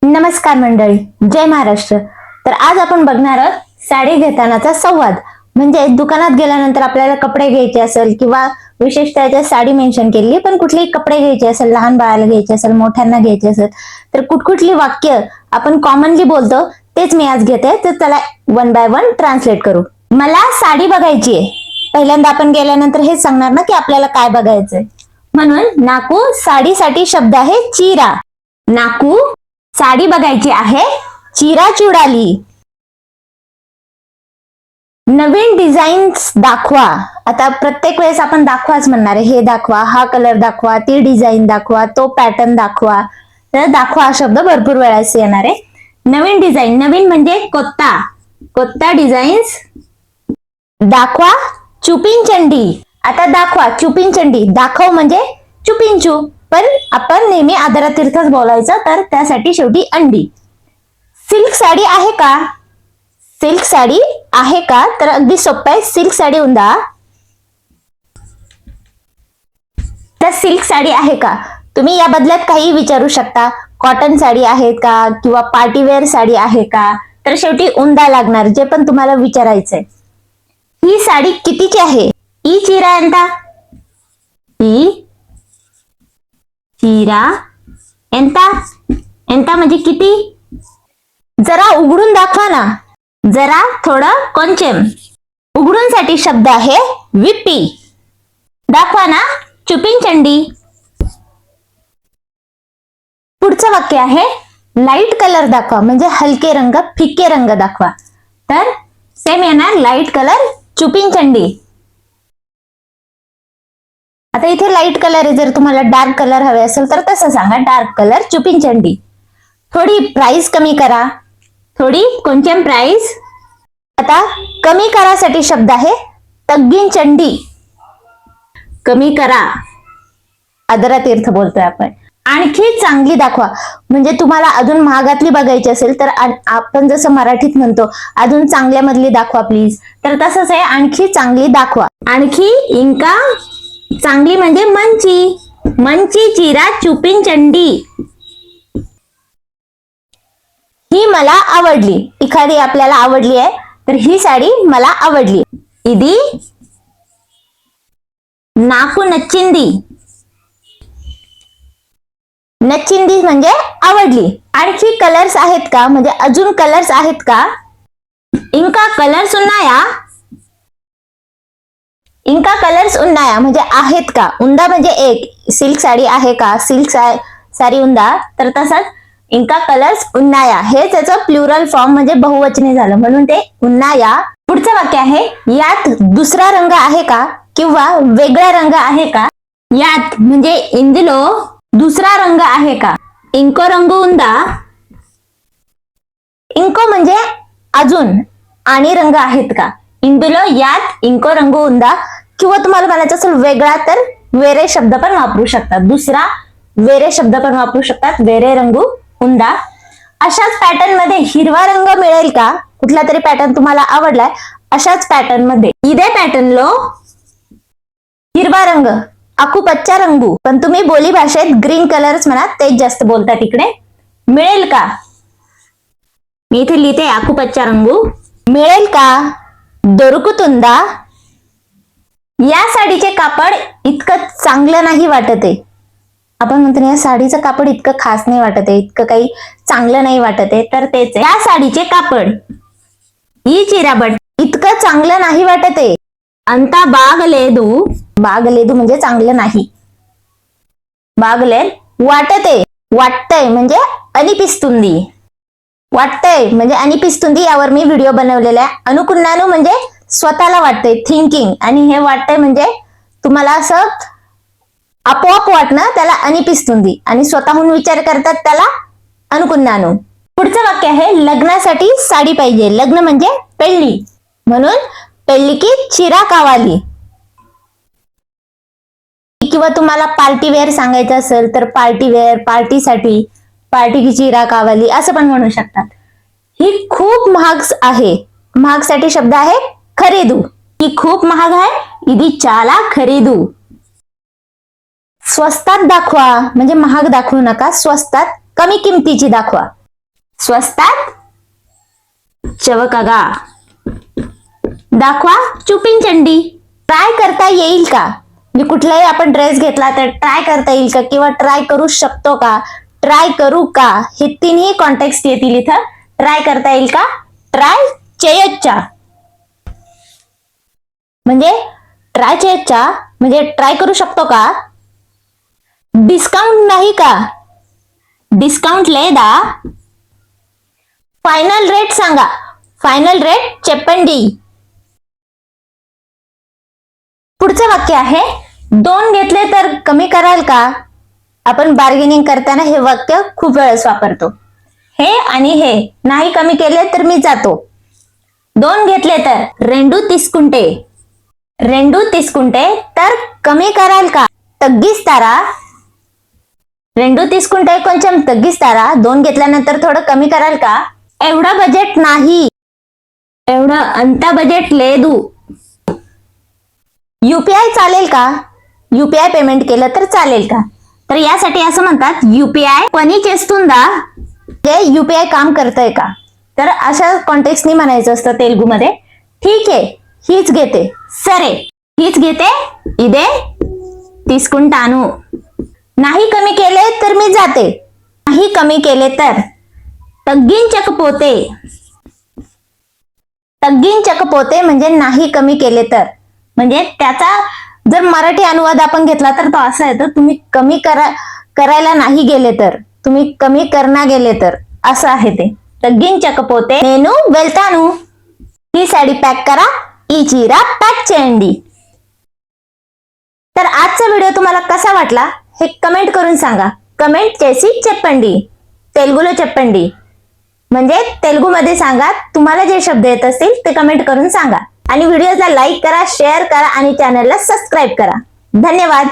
नमस्कार मंडळी, जय महाराष्ट्र. तर आज आपण बघणार आहोत साडी घेतानाचा संवाद. म्हणजे दुकानात गेल्यानंतर आपल्याला कपडे घ्यायचे असेल किंवा विशेषतः साडी मेन्शन केली, पण कुठलेही कपडे घ्यायचे असेल, लहान बाळाला घ्यायचे असेल, मोठ्यांना घ्यायचे असेल, तर कुठकुठली वाक्य आपण कॉमनली बोलतो तेच मी आज घेते. तर चला वन बाय वन ट्रान्सलेट करू. मला साडी बघायची आहे. पहिल्यांदा आपण गेल्यानंतर हेच सांगणार ना की आपल्याला काय बघायचंय. म्हणून नाकू साडीसाठी शब्द आहे चिरा. नाकू साडी बघायची आहे, चिरा चुडाली. नवीन डिझाईन्स दाखवा. आता प्रत्येक वेळेस आपण दाखवाच म्हणणार आहे. हे दाखवा, हा कलर दाखवा, ती डिझाईन दाखवा, तो पॅटर्न दाखवा. तर दाखवा हा शब्द भरपूर वेळेस येणार आहे. नवीन डिझाईन, नवीन म्हणजे कोत्ता, कोत्ता डिझाईन्स दाखवा. चुपिनचंडी. आता दाखवा चुपिनचंडी, दाखव म्हणजे चुपिंचू, पण आपण नेहमी आदरातीर्थच बोलायचं, तर त्यासाठी शेवटी अंडी. सिल्क साडी आहे का? सिल्क साडी आहे का? तर अगदी सोपं आहे. सिल्क साडी उंदा. तर सिल्क साडी आहे का? तुम्ही या बदल्यात काही विचारू शकता. कॉटन साडी आहे का किंवा पार्टीवेअर साडी आहे का? तर शेवटी उंदा लागणार, जे पण तुम्हाला विचारायचंय. ही साडी कितीची आहे? ई चिरा एंता. ई चिरा एंता. एंता म्हणजे किती? जरा उघडून दाखवा ना. जरा, थोडं, कोंचेम. उघडून साठी शब्द आहे विप्पी. दाखवा ना चुपिनचंडी. पुढचं वाक्य आहे लाईट कलर दाखवा, म्हणजे हलके रंग, फिके रंग दाखवा. तर सेम येणार लाईट कलर चुपिनचंडी. आता इथे लाईट कलर आहे. जर तुम्हाला डार्क कलर हवे असेल तर तसं सांगा, डार्क कलर चुपिनचंडी. थोडी प्राइस कमी करा. थोडी कोणत्या प्राइस? आता कमी करासाठी शब्द आहे तग्गिनचंडी. कमी करा, आदरातीर्थ बोलतोय आपण. आणखी चांगली दाखवा, म्हणजे तुम्हाला अजून महागातली बघायची असेल तर आपण जसं मराठीत म्हणतो अजून चांगल्यामधली दाखवा प्लीज, तर तसंच आहे आणखी चांगली दाखवा. आणखी इंका चांगली म्हणजे मंची. मंची चिरा चुपिनचंडी. ही मला आवडली. एखादी आपल्याला आवडली आहे तर ही साडी मला आवडली. इदी नाकू नच्चिंदी. नच्चिंदी म्हणजे आवडली. आणखी कलर्स आहेत का, म्हणजे अजून कलर्स आहेत का? इंका कलर्स उन्नाया. इंका कलर्स उन्नाया म्हणजे आहेत का. उंदा म्हणजे एक. सिल्क साडी आहे का, सिल्क साडी उंदा. तर तसंच इंका कलर्स उन्नाया हे त्याचं प्लुरल फॉर्म म्हणजे बहुवचनी झालं, म्हणून ते उन्नाया. पुढचं वाक्य आहे यात दुसरा रंग आहे का किंवा वेगळा रंग आहे का. यात म्हणजे इंदिलो दुसरा रंग आहे का. इंको रंग उंदा. इंको म्हणजे अजून, आणि रंग आहेत का. इंदुलो यात इंको रंग उंदा. किंवा तुम्हाला म्हणायचं असेल वेगळा तर वेरे शब्द पण वापरू शकतात. दुसरा वेरे शब्द पण वापरू शकतात. वेरे रंगू उंदा. अशाच पॅटर्न मध्ये हिरवा रंग मिळेल का. कुठला तरी पॅटर्न तुम्हाला आवडलाय, अशाच पॅटर्न मध्ये इदे पॅटर्न लो हिरवा रंग आकुपच्चा रंगू. पण तुम्ही बोली भाषेत ग्रीन कलर्स म्हणा, तेच जास्त बोलतात इकडे. मिळेल का, मी इथे लिहिते आकुपच्चा रंगू. मिळेल का दोरकुतुंदा. या साडीचे कापड इतकं चांगलं नाही वाटत आहे. आपण म्हणतो या साडीचं कापड इतकं खास नाही वाटत आहे, इतकं काही चांगलं नाही वाटत आहे, तर तेच या साडीचे कापड ही चिराबट इतकं चांगलं नाही वाटत आहे. अंता बागलेदू. बागलेदू म्हणजे चांगलं नाही. बागले वाटते. वाटतंय म्हणजे अनिपिस्तुंदी. वाटतंय म्हणजे अनिपिस्तुंदी, यावर मी व्हिडिओ बनवलेला आहे. अनुकुन्नानू म्हणजे स्वतःला वाटतंय, थिंकिंग. आणि हे वाटतंय म्हणजे तुम्हाला असं आपोआप वाटणं, त्याला अनिपिस्तुंदी. आणि स्वतःहून विचार करतात त्याला अनुकुन्नानू. पुढचं वाक्य आहे लग्नासाठी साडी पाहिजे. लग्न म्हणजे पेళ్ली, म्हणून पेళ్लीकी चिरा कावाली. किंवा तुम्हाला पार्टी वेअर सांगायचं असेल तर पार्टी वेअर, पार्टीसाठी पार्टी की चिरा कावाली असं पण म्हणू शकतात. ही खूप महाग आहे. महाग साठी शब्द आहे खरेदू. ही खूप महाग आहे, इदी चाला खरेदू. स्वस्तात दाखवा म्हणजे महाग दाखवू नका, स्वस्तात कमी किमतीची दाखवा. स्वस्तात चवकगा. दाखवा चुपिनचंडी. ट्राय करता येईल का? म्हणजे कुठलाही आपण ड्रेस घेतला तर ट्राय करता येईल का, किंवा ट्राय करू शकतो का, ट्राय करू का, हे तिन्ही कॉन्टेक्स्ट येतील इथं. ट्राय करता येईल का, ट्राय चेयच्चा. म्हणजे ट्राय चेयच्चा म्हणजे ट्राय करू शकतो का. डिस्काउंट नाही का, डिस्काउंट लेदा. फायनल रेट सांगा, फायनल रेट चेप्पंडी. पुढचं वाक्य आहे, दोन घेतले तर कमी कराल का. आपण बार्गेनिंग करताना हे वाक्य खूप वेळेस वापरतो. हे आणि हे नाही कमी केले तर मी जातो. दोन घेतले तर रेंडू तिसकुंटे, रेंडू तिसकुंटे तर कमी कराल का, तग्गिस्तारा. रेंडू तिसकुंटे కొంచెం तग्गिस्तारा. दोन घेतल्यानंतर थोडं कमी कराल का. एवढं बजेट नाही, एवढं अंत बजेट लेदू. यूपीआय चालेल का, यूपीआय पेमेंट केलं तर चालेल का. तर यासाठी असं म्हणतात यूपीआय पनी चेस्तुंदा, जे यूपीआय काम करतंय का. तर अशा कॉन्टेक्स्टनी म्हणायचं असतं तेलुगूमध्ये. ठीक आहे, हीच घेते, सरे हीच घेते, इदे తీసుకుంటాను. नाही कमी केले तर मी जाते, नाही कमी केले तर. तग्गिंचకపోతే, तग्गिंचకపోతే म्हणजे नाही कमी केले तर. म्हणजे त्याचा जर मराठी अनुवाद आपण घेतला तर तो असा येतो, तुम्ही कमी करायला नाही गेले तर, तुम्ही कमी करना गेले तर, असं आहे ते. तग्गिंचకపోతే నేను వెళ్తాను. ही साडी पॅक करा, ఈ చీర पॅक చేయండి. तर आजचा व्हिडिओ तुम्हाला कसा वाटला हे कमेंट करून सांगा. कमेंट చేసి చెప్పండి, तेलुगुलो చెప్పండి. म्हणजे तेलुगूमध्ये सांगा, तुम्हाला जे शब्द येत असतील ते कमेंट करून सांगा. आणि व्हिडिओला लाईक करा, शेअर करा आणि चॅनलला सबस्क्राईब करा. धन्यवाद.